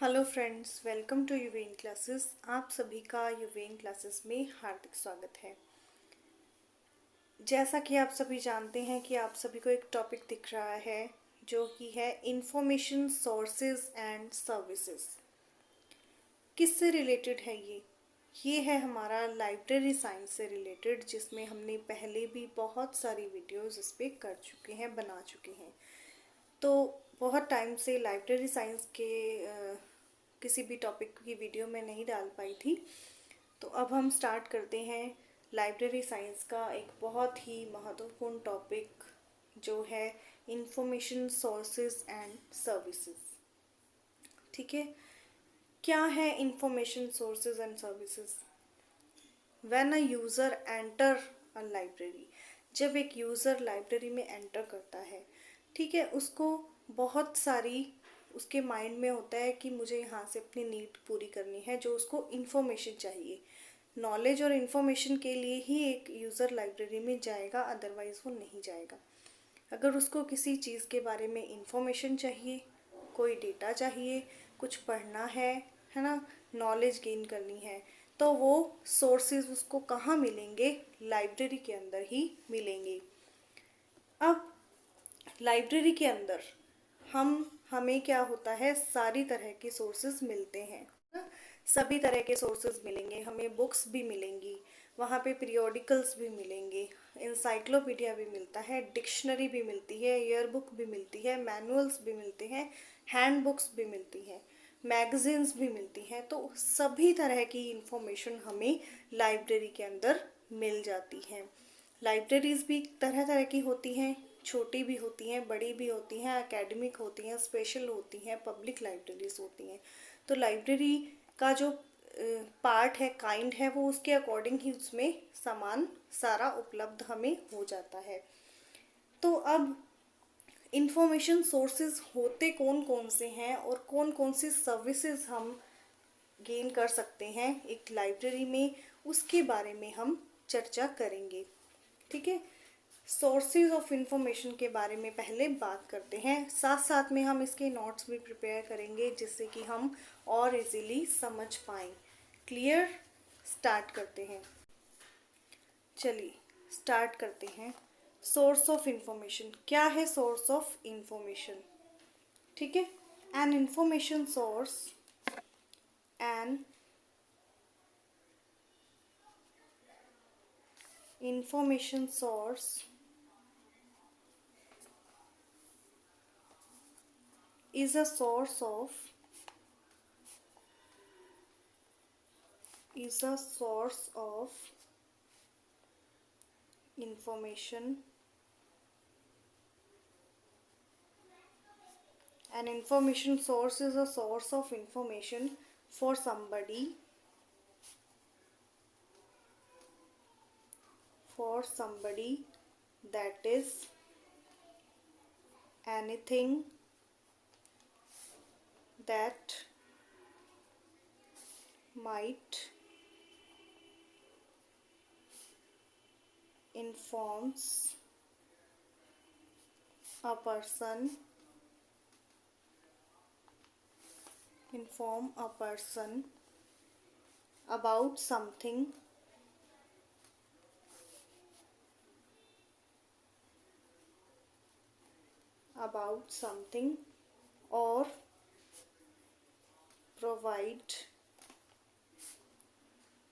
Hello friends, welcome to यूवेन classes. आप सभी का यूवेन क्लासेस में हार्दिक स्वागत है। जैसा कि आप सभी जानते हैं कि आप सभी को एक टॉपिक दिख रहा है जो कि है इंफॉर्मेशन सोर्सेज एंड सर्विसेज। किससे रिलेटेड है ये है हमारा लाइब्रेरी साइंस से रिलेटेड, जिसमें हमने पहले भी बहुत सारी वीडियोस इस पे कर चुके हैं, बना चुके हैं। तो बहुत टाइम से लाइब्रेरी साइंस के किसी भी टॉपिक की वीडियो में नहीं डाल पाई थी। तो अब हम स्टार्ट करते हैं लाइब्रेरी साइंस का एक बहुत ही महत्वपूर्ण टॉपिक जो है इंफॉर्मेशन सोर्सेज एंड सर्विसेज। ठीक है, क्या है information sources and services? When a user enter a library, जब एक यूज़र लाइब्रेरी में एंटर करता है, ठीक है, उसको बहुत सारी उसके माइंड में होता है कि मुझे यहाँ से अपनी नीड पूरी करनी है, जो उसको इन्फॉर्मेशन चाहिए। नॉलेज और इन्फॉर्मेशन के लिए ही एक यूज़र लाइब्रेरी में जाएगा, अदरवाइज़ वो नहीं जाएगा। अगर उसको किसी चीज़ के बारे में इंफॉर्मेशन चाहिए, कोई डेटा चाहिए, कुछ पढ़ना है ना, नॉलेज गेन करनी है, तो वो सोर्सेज उसको कहाँ मिलेंगे? लाइब्रेरी के अंदर ही मिलेंगे। अब लाइब्रेरी के अंदर हमें क्या होता है, सारी तरह के सोर्सेज मिलते हैं ना? सभी तरह के सोर्सेज मिलेंगे, हमें बुक्स भी मिलेंगी, वहाँ पे पीरियोडिकल्स भी मिलेंगे, इंसाइक्लोपीडिया भी मिलता है, डिक्शनरी भी मिलती है, ईयर बुक भी मिलती है, मैनुअल्स भी मिलते हैं, हैंड बुक्स भी मिलती हैं, मैगजीन्स भी मिलती हैं। तो सभी तरह की इंफॉर्मेशन हमें लाइब्रेरी के अंदर मिल जाती है। लाइब्रेरीज भी तरह तरह की होती हैं, छोटी भी होती हैं, बड़ी भी होती हैं, एकेडमिक होती हैं, स्पेशल होती हैं, पब्लिक लाइब्रेरीज होती हैं। तो लाइब्रेरी का जो पार्ट है, काइंड है, वो उसके अकॉर्डिंग ही उसमें सामान सारा उपलब्ध हमें हो जाता है। तो अब इंफॉर्मेशन सोर्सेज होते कौन कौन से हैं और कौन कौन सी सर्विसेज हम गेन कर सकते हैं एक लाइब्रेरी में, उसके बारे में हम चर्चा करेंगे। ठीक है, सोर्सेज ऑफ इंफॉर्मेशन के बारे में पहले बात करते हैं, साथ साथ में हम इसके नोट्स भी प्रिपेयर करेंगे जिससे कि हम और इजीली समझ पाएँ। क्लियर? स्टार्ट करते हैं। चलिए स्टार्ट करते हैं। सोर्स ऑफ इंफॉर्मेशन क्या है? सोर्स ऑफ इंफॉर्मेशन, ठीक है, an information source, an information source is a source of information. An information source is a source of information for somebody, that is anything that might informs a person about something or provide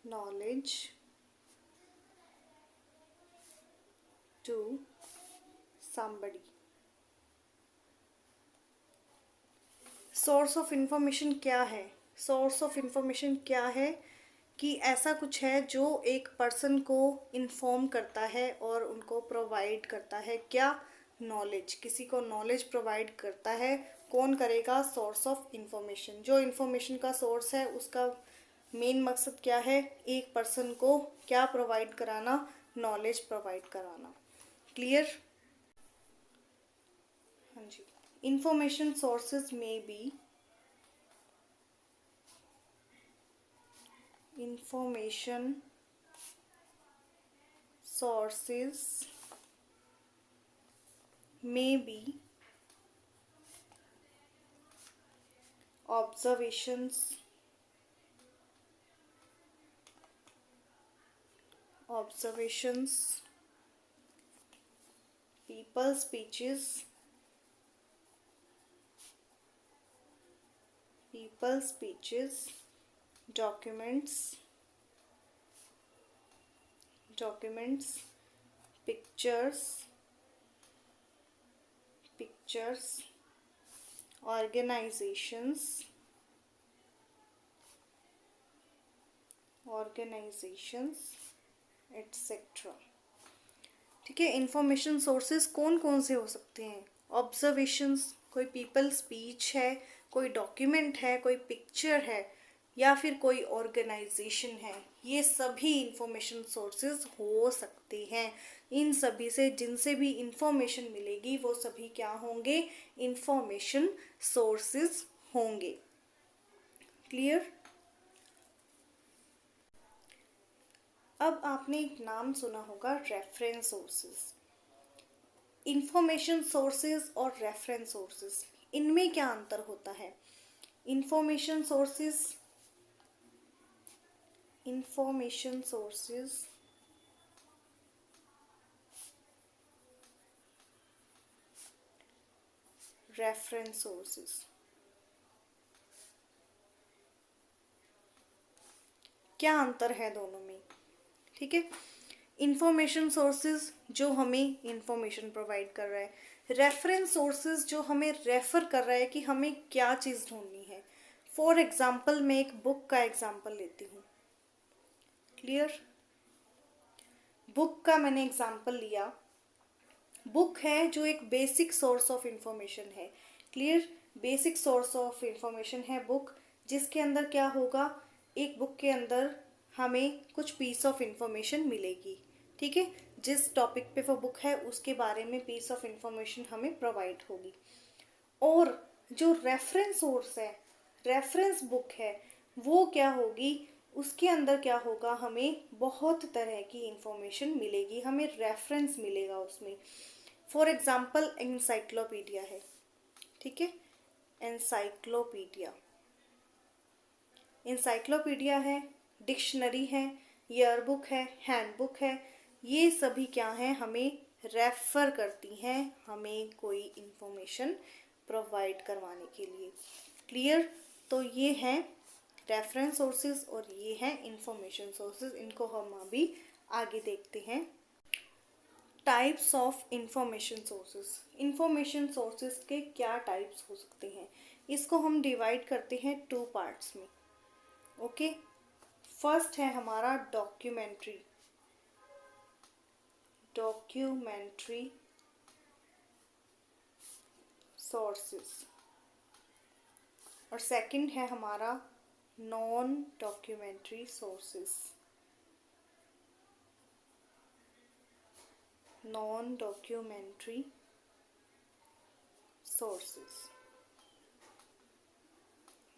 knowledge to somebody. Source of information क्या है? Source of information क्या है कि ऐसा कुछ है जो एक पर्सन को इन्फॉर्म करता है और उनको प्रोवाइड करता है। क्या? नॉलेज। किसी को नॉलेज प्रोवाइड करता है। कौन करेगा? Source of information. जो इंफॉर्मेशन का सोर्स है उसका मेन मकसद क्या है? एक पर्सन को क्या प्रोवाइड कराना? नॉलेज प्रोवाइड कराना। क्लियर? हाँ जी। इंफॉर्मेशन सोर्सेज में B information sources may be observations, people's speeches, documents, pictures, organizations, etc. ठीक है। इंफॉर्मेशन सोर्सेज कौन कौन से हो सकते हैं? ऑब्जर्वेशंस, कोई पीपल स्पीच है, कोई डॉक्यूमेंट है, कोई पिक्चर है, या फिर कोई ऑर्गेनाइजेशन है। ये सभी इंफॉर्मेशन सोर्सेज हो सकते हैं। इन सभी से जिनसे भी इंफॉर्मेशन मिलेगी वो सभी क्या होंगे? इंफॉर्मेशन सोर्सेज होंगे। क्लियर? अब आपने एक नाम सुना होगा, रेफरेंस सोर्सेज। इंफॉर्मेशन सोर्सेज और रेफरेंस सोर्सेज, इनमें क्या अंतर होता है? इंफॉर्मेशन सोर्सेज रेफरेंस सोर्सेज, क्या अंतर है दोनों में? ठीक है। इंफॉर्मेशन सोर्सेज जो हमें इंफॉर्मेशन प्रोवाइड कर रहा है, रेफरेंस सोर्सेज जो हमें रेफर कर रहा है कि हमें क्या चीज़ ढूंढनी है। फॉर एग्जाम्पल, मैं एक बुक का एग्जाम्पल लेती हूँ। क्लियर? बुक का मैंने एग्जाम्पल लिया। बुक है जो एक बेसिक सोर्स ऑफ इंफॉर्मेशन है। Clear? Basic source of information है बुक, जिसके अंदर क्या होगा? एक बुक के अंदर हमें कुछ पीस ऑफ इंफॉर्मेशन मिलेगी। ठीक है, जिस टॉपिक पे वो बुक है उसके बारे में पीस ऑफ इंफॉर्मेशन हमें प्रोवाइड होगी। और जो रेफरेंस सोर्स है, रेफरेंस बुक है, वो क्या होगी? उसके अंदर क्या होगा? हमें बहुत तरह की इंफॉर्मेशन मिलेगी, हमें रेफरेंस मिलेगा उसमें। फॉर एग्जाम्पल, एनसाइक्लोपीडिया है। ठीक है, एनसाइक्लोपीडिया है, डिक्शनरी है, ईयरबुक है, हैंडबुक है। ये सभी क्या हैं? हमें रेफर करती हैं, हमें कोई इंफॉर्मेशन प्रोवाइड करवाने के लिए। क्लियर? तो ये हैं रेफरेंस सोर्सेज और ये हैं इंफॉर्मेशन सोर्सेज। इनको हम अभी आगे देखते हैं। Types of information sources. Information sources के क्या टाइप्स हो सकते हैं? इसको हम डिवाइड करते हैं 2 पार्ट्स में। ओके, फर्स्ट है हमारा डॉक्यूमेंट्री सोर्सेज, और सेकंड है हमारा non documentary sources.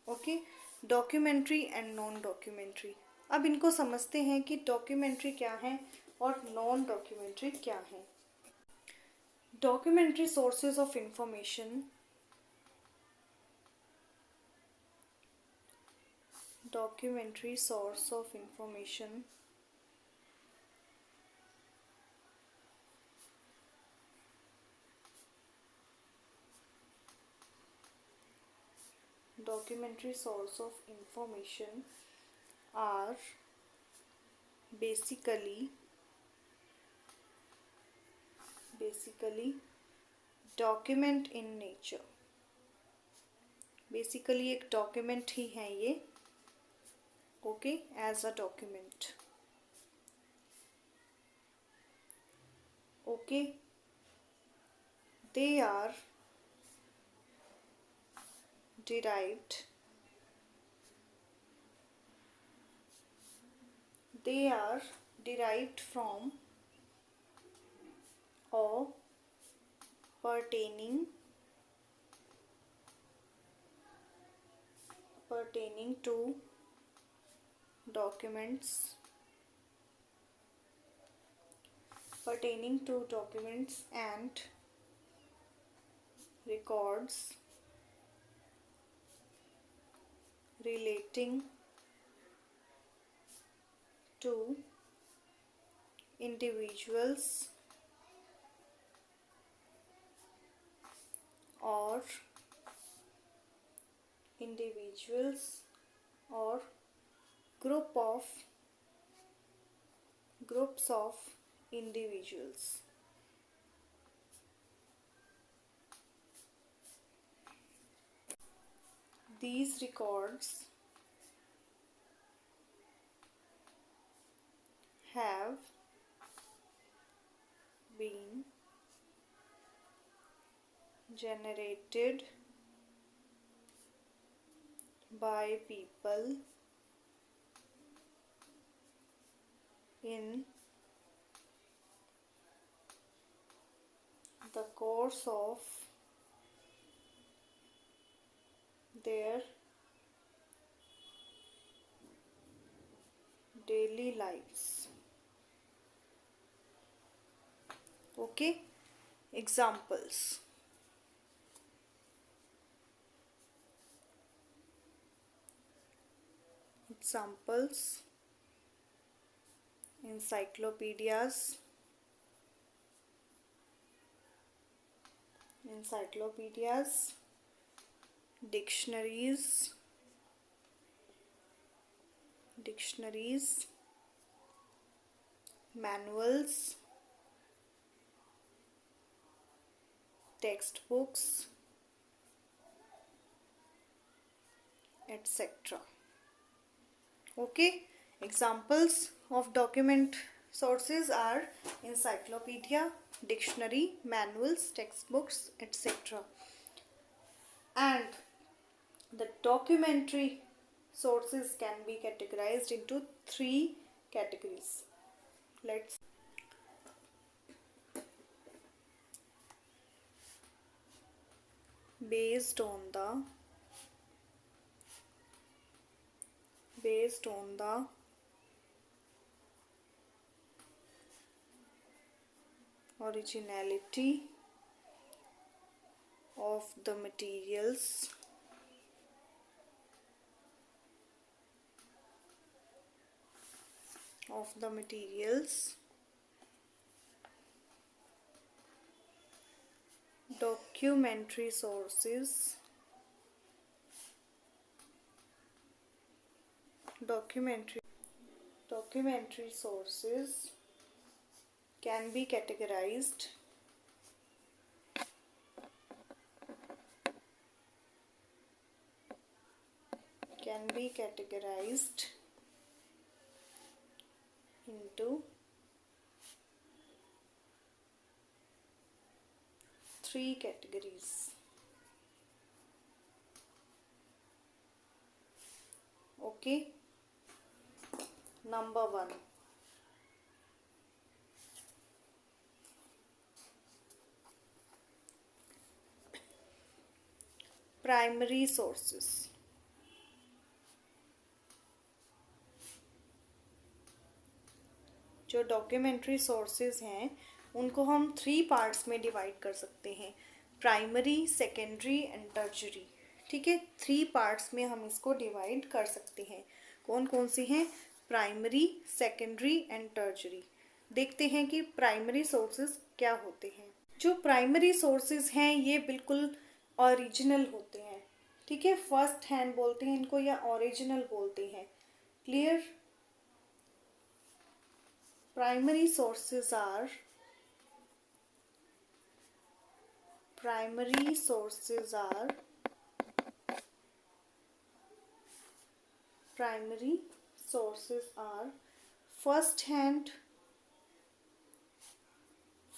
Okay, documentary and non documentary. अब इनको समझते हैं कि डॉक्यूमेंट्री क्या है और नॉन डॉक्यूमेंट्री क्या है। Documentary sources of information, documentary source of information are basically document in nature। Basically एक डॉक्यूमेंट ही है ये। Okay, as a document. Okay, they are derived from or pertaining to documents and records relating to individuals or group of groups of individuals. These records have been generated by people in the course of their daily lives. Okay, examples. Encyclopedias, dictionaries, manuals, textbooks, etc. Okay, examples of document sources are encyclopedia, dictionary, manuals, textbooks, etc. And the documentary sources can be categorized into 3 categories. Let's based on the originality of the materials, documentary sources can be categorized into 3 categories. Okay, number 1, primary sources. जो documentary sources हैं उनको हम 3 parts में divide कर सकते हैं, primary, secondary and tertiary. ठीक है, 3 पार्ट्स में हम इसको डिवाइड कर सकते हैं. कौन कौन से हैं? Primary, secondary and tertiary. देखते हैं कि प्राइमरी सोर्सेज क्या होते हैं. जो प्राइमरी सोर्सेज हैं ये बिल्कुल ओरिजिनल होते हैं. ठीक है, फर्स्ट हैंड बोलते हैं इनको या ओरिजिनल बोलते हैं. Clear? Primary sources are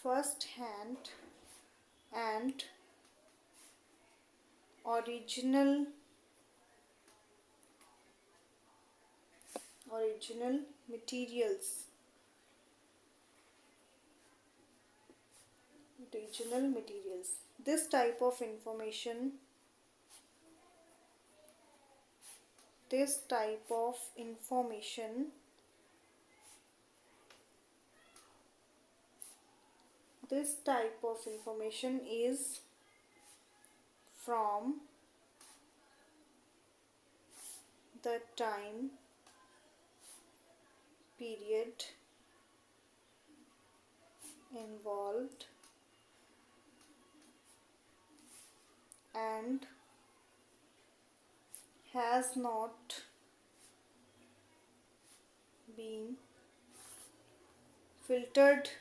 first hand and original materials. This type of information is from the time period involved and has not been filtered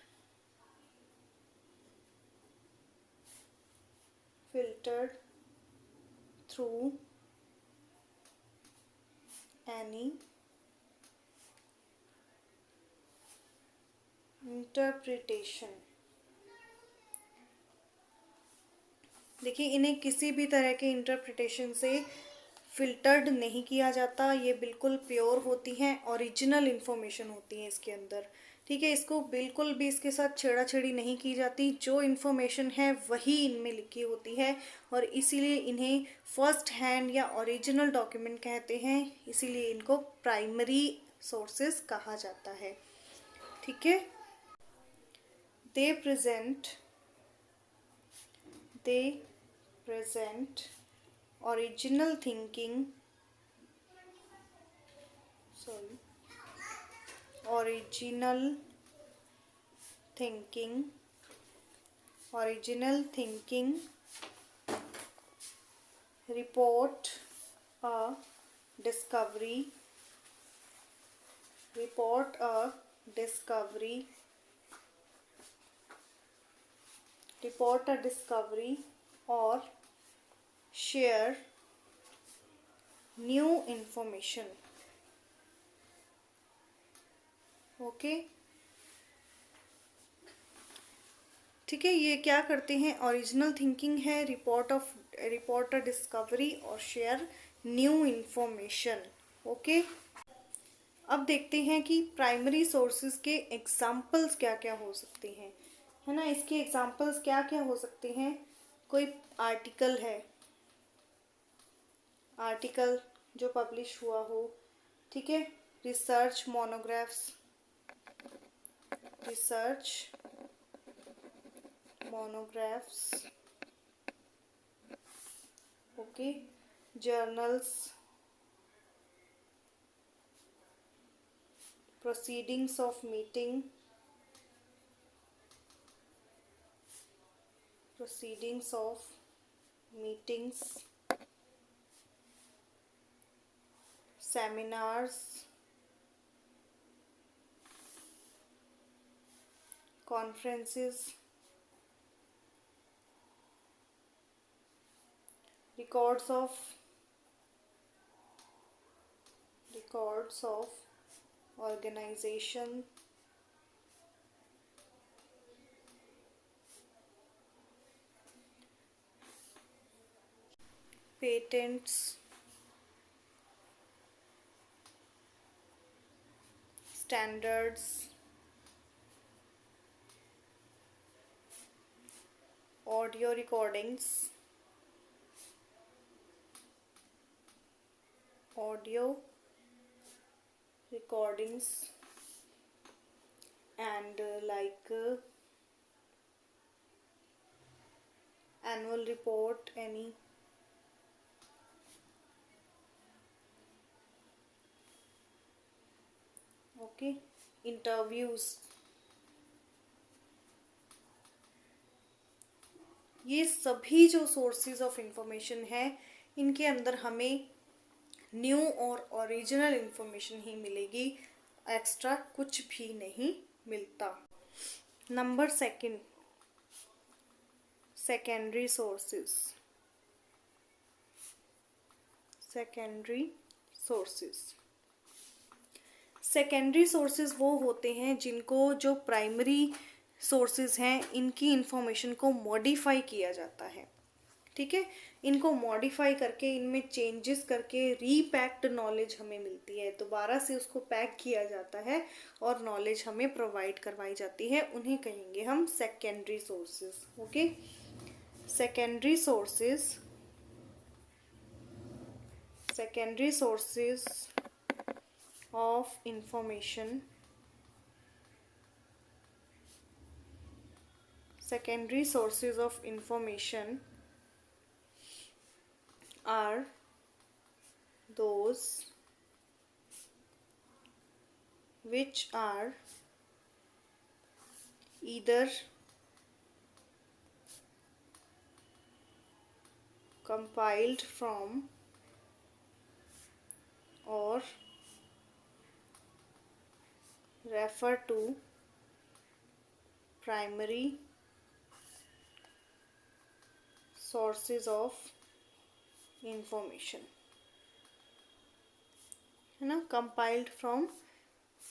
through any interpretation. देखिए, इन्हें किसी भी तरह के इंटरप्रिटेशन से फिल्टर्ड नहीं किया जाता, ये बिल्कुल प्योर होती हैं, ओरिजिनल इन्फॉर्मेशन होती है इसके अंदर। ठीक है, इसको बिल्कुल भी इसके साथ छेड़ाछेड़ी नहीं की जाती, जो इन्फॉर्मेशन है वही इनमें लिखी होती है और इसीलिए इन्हें फर्स्ट हैंड या ओरिजिनल डॉक्यूमेंट कहते हैं, इसीलिए इनको प्राइमरी सोर्सेस कहा जाता है। ठीक है, they present original thinking original thinking report a discovery or share new information। Okay, ठीक है, ये क्या करते हैं, ओरिजिनल थिंकिंग है, रिपोर्ट अ डिस्कवरी और शेयर न्यू इंफॉर्मेशन। ओके, अब देखते हैं कि प्राइमरी सोर्सेज के एग्जाम्पल्स क्या क्या हो सकते हैं, है ना। इसके एग्जाम्पल्स क्या क्या हो सकते हैं, कोई आर्टिकल है, आर्टिकल जो पब्लिश हुआ हो, ठीक है, research monographs, okay, journals, proceedings of meetings, seminars, conferences, records of organization, patents, standards, audio recordings, and annual report, any okay, interviews. ये सभी जो सोर्सेज ऑफ इंफॉर्मेशन है, इनके अंदर हमें न्यू और ओरिजिनल इंफॉर्मेशन ही मिलेगी, एक्स्ट्रा कुछ भी नहीं मिलता। Number second, secondary sources. Secondary sources वो होते हैं जिनको जो प्राइमरी सोर्सेज हैं इनकी इंफॉर्मेशन को मॉडिफाई किया जाता है। ठीक है, इनको मॉडिफाई करके इनमें चेंजेस करके रीपैक्ड नॉलेज हमें मिलती है, दोबारा से उसको पैक किया जाता है और नॉलेज हमें प्रोवाइड करवाई जाती है, उन्हें कहेंगे हम secondary sources. Okay, secondary sources of information, secondary sources of information are those which are either compiled from or refer to primary sources of information, है ना. कंपाइल्ड फ्रॉम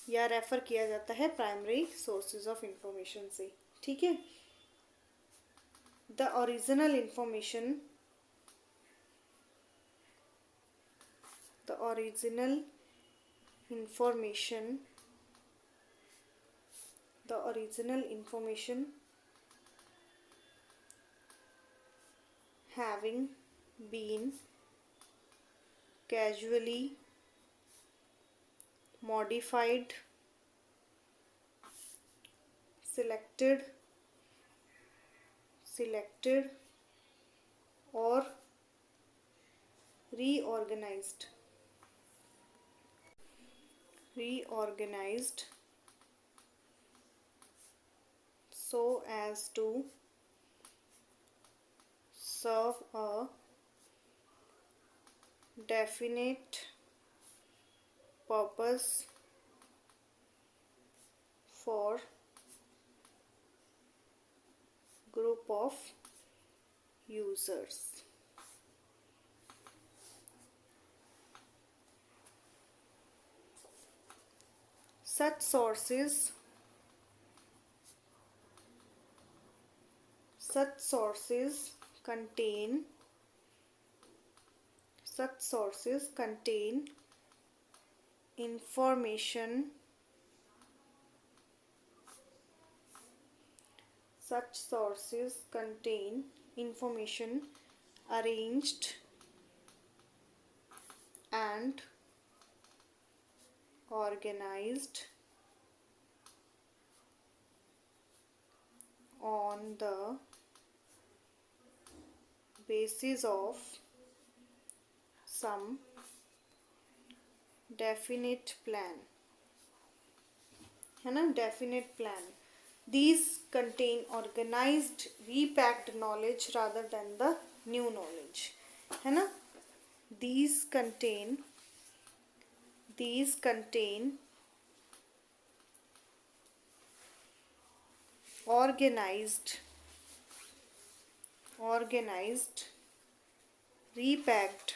या रेफर किया जाता है प्राइमरी सोर्सेज ऑफ इंफॉर्मेशन से. ठीक है. The original information the original information having been casually modified, selected or reorganized so as to serve a definite purpose for group of users. Such sources contain information arranged and organized on the basis of some definite plan, है ना. definite plan. These contain organized repacked knowledge rather than the new knowledge, है ना. These contain organized repacked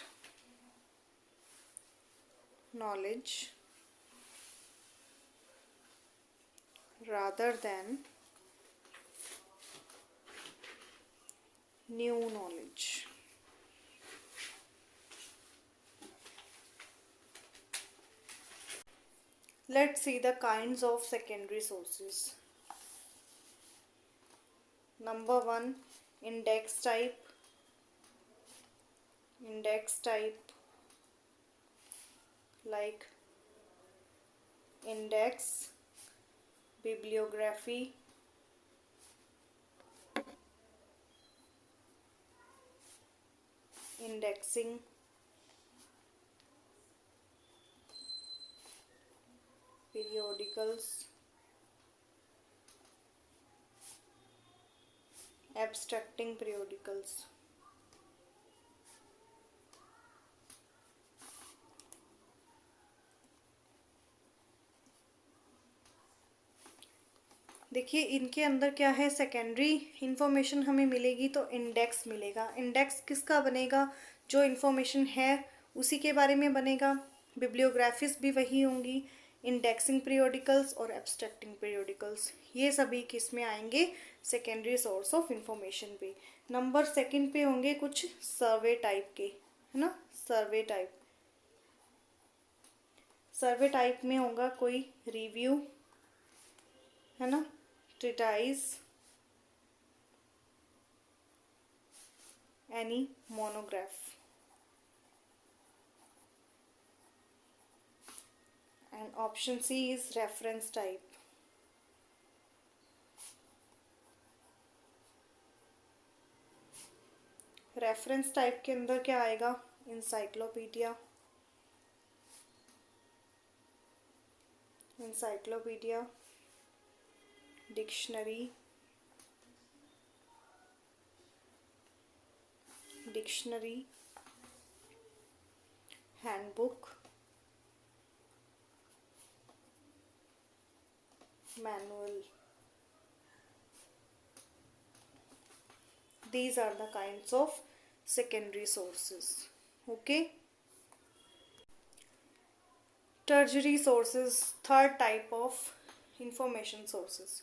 knowledge rather than new knowledge. Let's see the kinds of secondary sources. Number 1, index type. Like index, bibliography, indexing, periodicals, abstracting periodicals. देखिए इनके अंदर क्या है, secondary information हमें मिलेगी तो इंडेक्स मिलेगा. इंडेक्स किसका बनेगा, जो इंफॉर्मेशन है उसी के बारे में बनेगा. बिब्लियोग्राफीज भी वही होंगी, इंडेक्सिंग पीरियोडिकल्स और एब्स्ट्रैक्टिंग पीरियोडिकल्स, ये सभी किस में आएंगे, सेकेंडरी सोर्स ऑफ इंफॉर्मेशन पे. नंबर 2 पे होंगे कुछ सर्वे टाइप के, है ना. सर्वे टाइप में होगा कोई रिव्यू, है ना, treatise, any monograph. And option C is reference type. Reference type के अंदर क्या आएगा, encyclopedia, encyclopedia, dictionary, handbook, manual. These are the kinds of secondary sources. Okay. Tertiary sources, third type of information sources.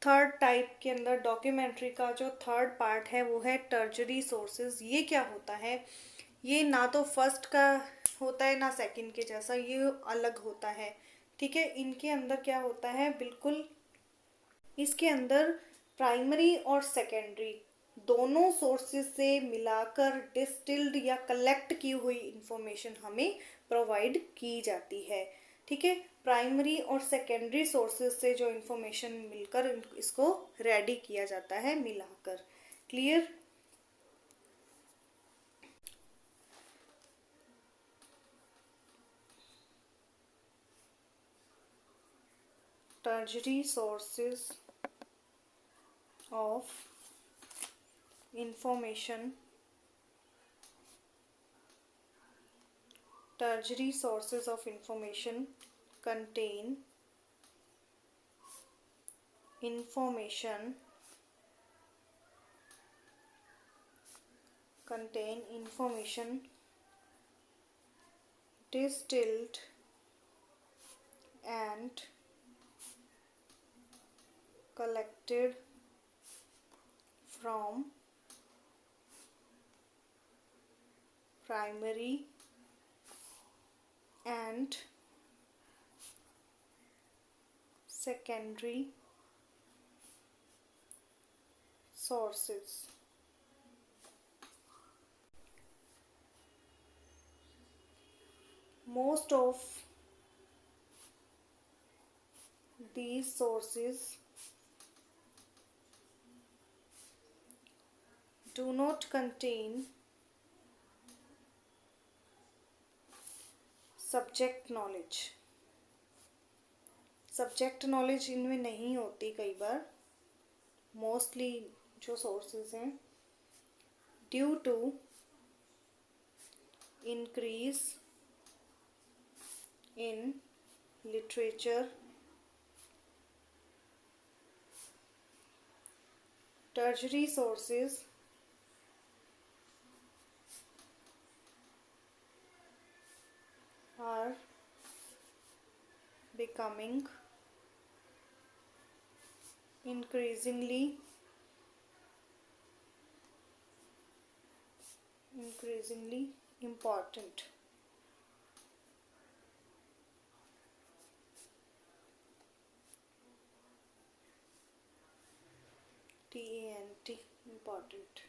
Third type के अंदर documentary का जो third part है वो है टर्जरी सोर्सेज. ये क्या होता है? ये ना तो फर्स्ट का होता है ना सेकंड के जैसा, ये अलग होता है. ठीक है. इनके अंदर क्या होता है, बिल्कुल इसके अंदर प्राइमरी और सेकेंडरी दोनों सोर्सेज से मिलाकर डिस्टिल्ड या कलेक्ट की हुई इंफॉर्मेशन हमें प्रोवाइड की जाती है. ठीक है. प्राइमरी और सेकेंडरी सोर्सेज से जो इंफॉर्मेशन मिलकर इसको रेडी किया जाता है मिलाकर. Clear? टर्जरी sources of information. Tertiary sources of information contain information distilled and collected from primary and secondary sources. Most of these sources do not contain subject knowledge. Subject knowledge इनमें नहीं होती कई बार, मोस्टली जो सोर्सेज हैं, due to increase in literature. Tertiary sources are becoming increasingly important. TANT, important.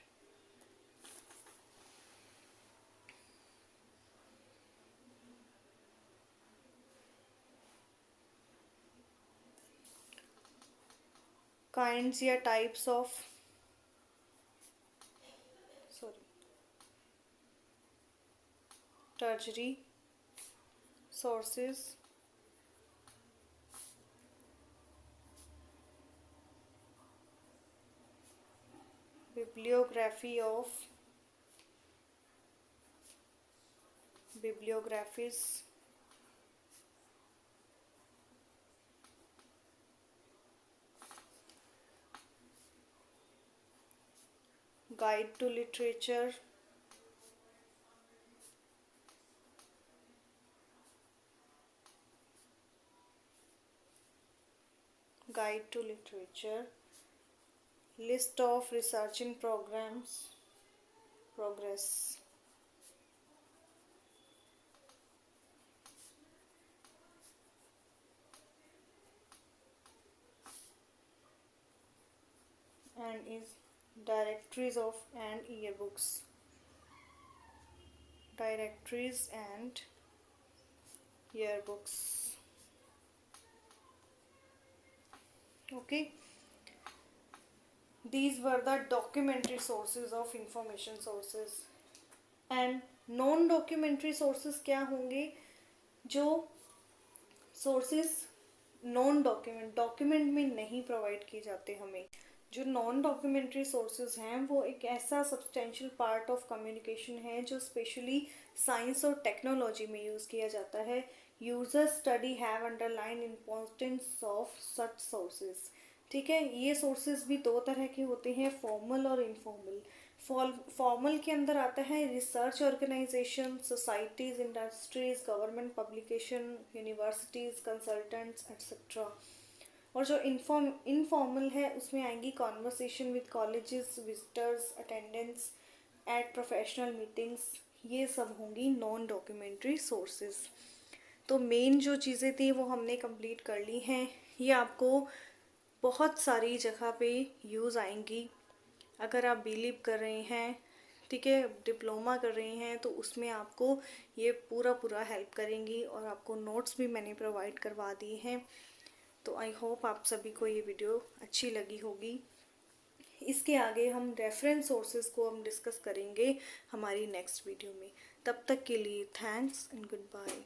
Kinds या types of tertiary sources. bibliographies, guide to literature, list of researching progress, and is directories of and yearbooks. Okay, these were the documentary sources of information sources. And non documentary sources क्या होंगे? जो sources non document में नहीं provide किए जाते हमें। जो non documentary sources हैं वो एक ऐसा सब्सटेंशियल पार्ट ऑफ कम्युनिकेशन है जो स्पेशली साइंस और टेक्नोलॉजी में यूज़ किया जाता है। Users study have underline importance of such sources. ठीक है, ये सोर्सेज भी दो तरह के होते हैं, फॉर्मल और इनफॉर्मल। फॉर्मल के अंदर आता है research organisation, societies, industries, government publication, universities, consultants etcetera. और जो इनफॉर्मल है उसमें आएंगी conversation with colleges, visitors, attendance at professional meetings. ये सब होंगी नॉन डॉक्यूमेंट्री सोर्सेज। तो मेन जो चीज़ें थी वो हमने कंप्लीट कर ली हैं। ये आपको बहुत सारी जगह पे यूज़ आएंगी। अगर आप बीलीव कर रहे हैं, ठीक है, डिप्लोमा कर रहे हैं, तो उसमें आपको ये पूरा हेल्प करेंगी। और आपको नोट्स भी मैंने प्रोवाइड करवा दिए हैं। तो आई होप आप सभी को ये वीडियो अच्छी लगी होगी। इसके आगे हम रेफरेंस सोर्सेज को हम डिस्कस करेंगे हमारी नेक्स्ट वीडियो में। तब तक के लिए थैंक्स एंड गुड बाय।